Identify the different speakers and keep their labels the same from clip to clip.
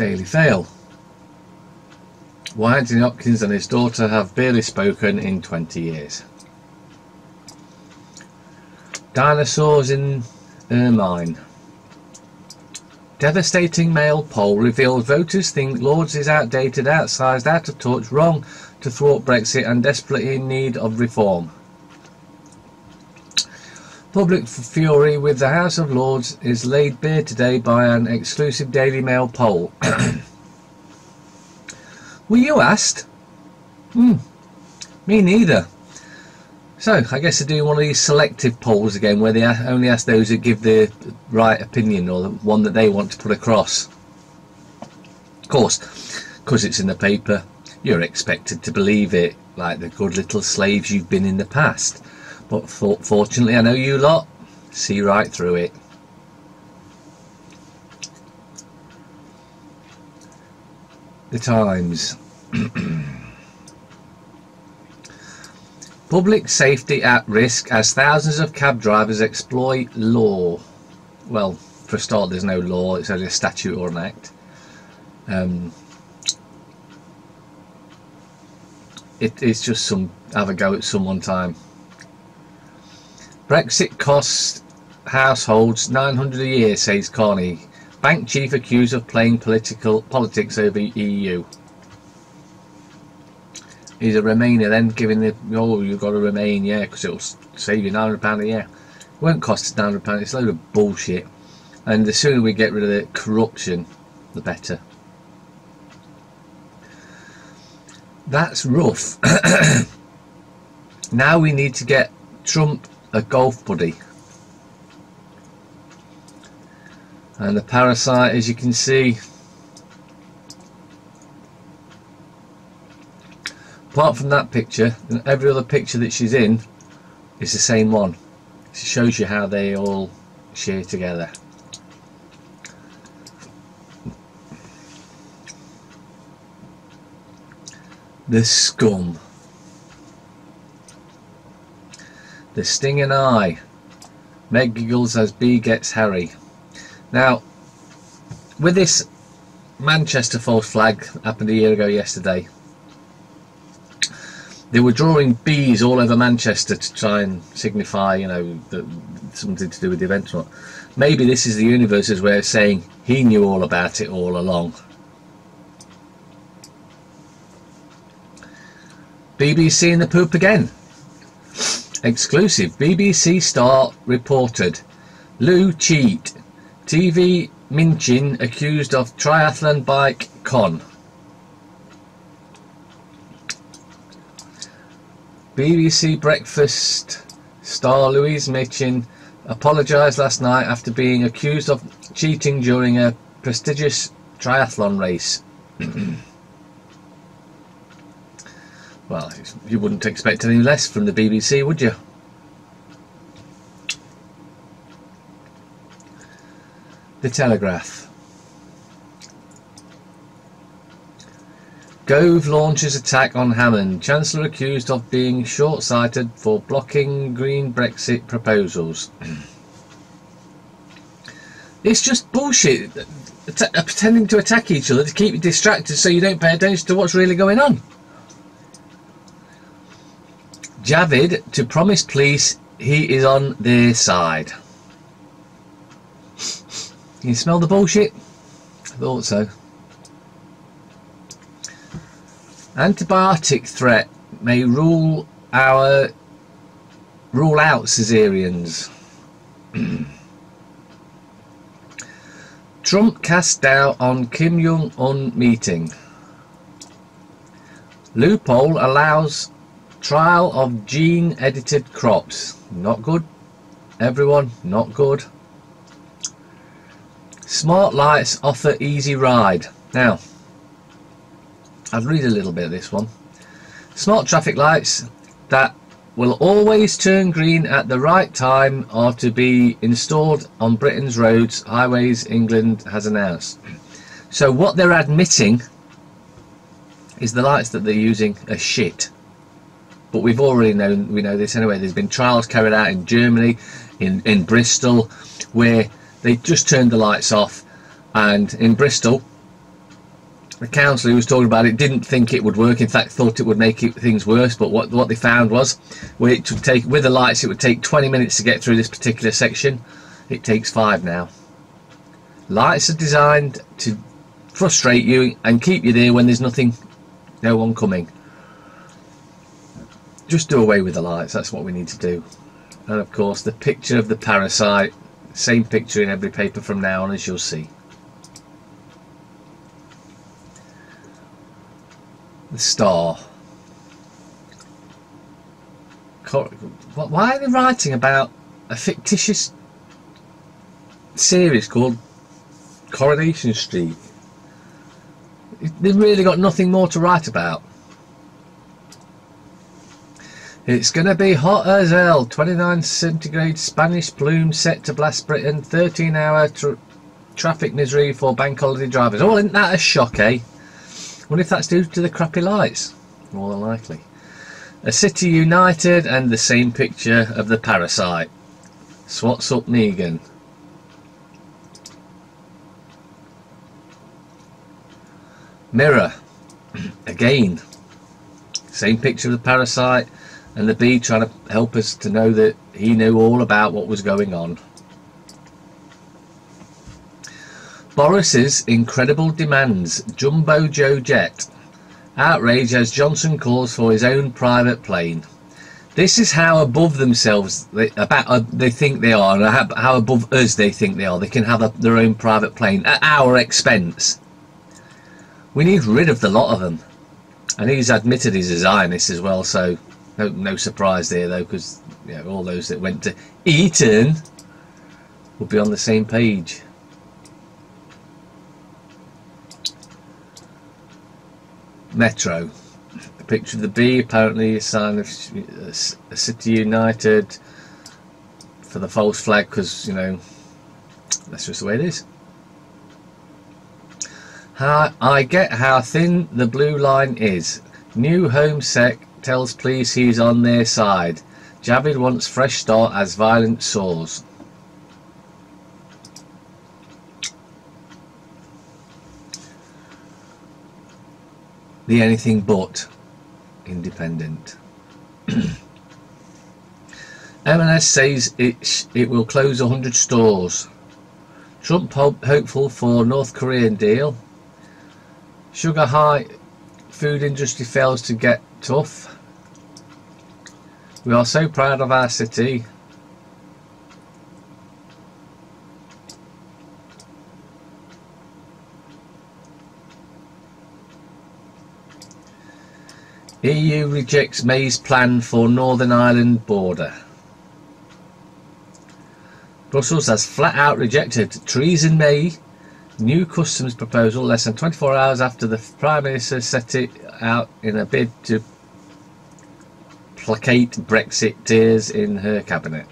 Speaker 1: Daily Fail. Why Anthony Hopkins and his daughter have barely spoken in 20 years. Dinosaurs in Ermine. Devastating Mail poll reveals voters think Lords is outdated, outsized, out of touch, wrong to thwart Brexit and desperately in need of reform. Public fury with the House of Lords is laid bare today by an exclusive Daily Mail poll. Were you asked? Me neither. So, I guess they're doing one of these selective polls again, where they only ask those who give the right opinion, or the one that they want to put across. Of course, because it's in the paper, you're expected to believe it, like the good little slaves you've been in the past. But fortunately, I know you lot see right through it. The Times. Public safety at risk as thousands of cab drivers exploit law. Well, for a start, there's no law, it's only a statute or an act. It's just have a go at some one time. Brexit costs households $900 a year, says Carney. Bank chief accused of playing politics over EU. He's a Remainer then, giving the, oh, you've got to remain, yeah, because it'll save you £900 a year. It won't cost us £900, it's a load of bullshit. And the sooner we get rid of the corruption, the better. That's rough. Now we need to get Trump a golf buddy. And the parasite, as you can see, apart from that picture, and every other picture that she's in is the same one. It shows you how they all share together. The scum. The stinging eye. Meg giggles as B gets Harry. Now, with this Manchester false flag, happened a year ago yesterday, they were drawing bees all over Manchester to try and signify, you know, that something to do with the event or not. Maybe this is the universe's way of saying he knew all about it all along. BBC in the poop again. Exclusive. BBC Star reported. Lou cheat. TV Minchin accused of triathlon bike con. BBC Breakfast star Louise Minchin apologised last night after being accused of cheating during a prestigious triathlon race. Well, you wouldn't expect any less from the BBC, would you? The Telegraph. Gove launches attack on Hammond. Chancellor accused of being short-sighted for blocking Green Brexit proposals. It's just bullshit. Pretending to attack each other to keep you distracted so you don't pay attention to what's really going on. Javid to promise police he is on their side. Can you smell the bullshit? I thought so. Antibiotic threat may rule out Caesareans. Trump cast doubt on Kim Jong-un meeting. Loophole allows trial of gene-edited crops. Not good, everyone, not good. Smart lights offer easy ride. Now, I'll read a little bit of this one. Smart traffic lights that will always turn green at the right time are to be installed on Britain's roads, highways, England has announced. So what they're admitting is the lights that they're using are shit. But we've already known, we know this anyway. There's been trials carried out in Germany, in Bristol, where they just turned the lights off, and in Bristol the council who was talking about it didn't think it would work. In fact, thought it would make things worse. But what they found was, it would take, with the lights, it would take 20 minutes to get through this particular section. It takes 5 now. Lights are designed to frustrate you and keep you there when there's no one coming. Just do away with the lights. That's what we need to do. And of course, the picture of the parasite, same picture in every paper from now on, as you'll see. The Star. Why are they writing about a fictitious series called Coronation Street? They've really got nothing more to write about. It's going to be hot as hell. 29 centigrade Spanish plume set to blast Britain. 13-hour traffic misery for bank holiday drivers. Oh, isn't that a shock, eh? Wonder if that's due to the crappy lights. More than likely. A city united, and the same picture of the parasite. Swats up Negan. Mirror. Again. Same picture of the parasite. And the bee trying to help us to know that he knew all about what was going on. Boris's incredible demands. Jumbo Joe jet. Outrage as Johnson calls for his own private plane. This is how above themselves they think they are, and how above us they think they are. They can have their own private plane at our expense. We need rid of the lot of them. And he's admitted he's a Zionist as well, so no surprise there though, because all those that went to Eton will be on the same page. Metro. A picture of the bee, apparently a sign of a city united for the false flag, because that's just the way it is. I get how thin the blue line is. New Home Sec tells police he's on their side. Javid wants fresh start as violence soars. The anything but Independent. M&S says it will close 100 stores. Trump hopeful for North Korean deal. Sugar high food industry fails to get tough. We are so proud of our city. EU rejects May's plan for Northern Ireland border. Brussels has flat out rejected Theresa May new customs proposal less than 24 hours after the Prime Minister set it out in a bid to placate Brexit tears in her cabinet.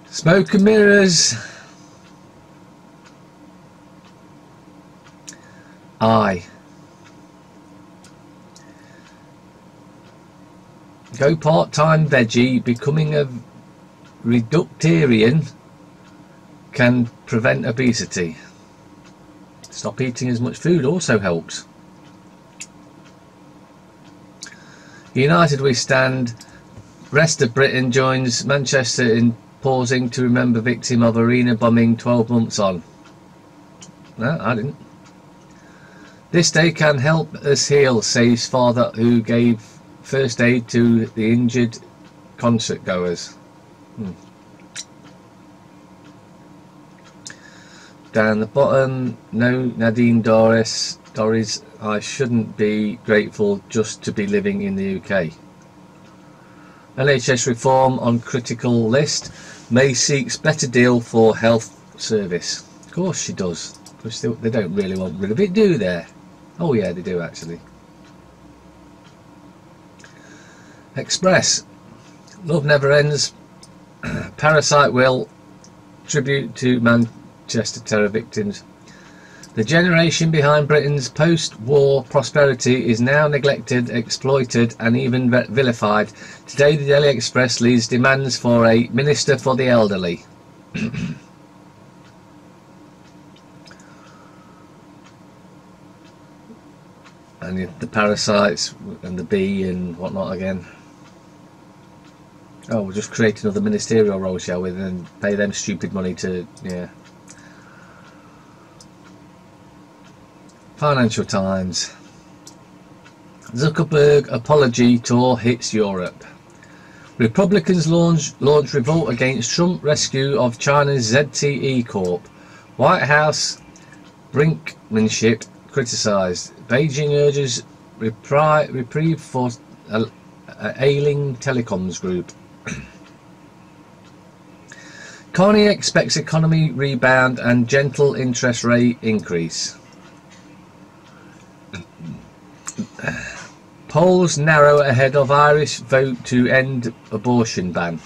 Speaker 1: Smoke and mirrors. Go part-time veggie. Becoming a reductarian can prevent obesity. Stop eating as much food also helps. United we stand. Rest of Britain joins Manchester in pausing to remember victim of arena bombing 12 months on. No, I didn't. This day can help us heal, says father who gave first aid to the injured concert goers. Down the bottom, no Nadine Doris, I shouldn't be grateful just to be living in the UK. NHS reform on critical list. May seeks better deal for health service. Of course she does. Because they don't really want rid of it, do they? Oh yeah, they do actually. Express. Love never ends. Parasite will. Tribute to Manchester terror victims. The generation behind Britain's post-war prosperity is now neglected, exploited and even vilified. Today the Daily Express leads demands for a minister for the elderly. And the parasites and the bee and whatnot again. Oh, we'll just create another ministerial role, shall we, and pay them stupid money to, yeah. Financial Times. Zuckerberg apology tour hits Europe. Republicans launch revolt against Trump rescue of China's ZTE Corp. White House brinkmanship criticised. Beijing urges reprieve for ailing telecoms group. Carney expects economy rebound and gentle interest rate increase. Polls narrow ahead of Irish vote to end abortion ban.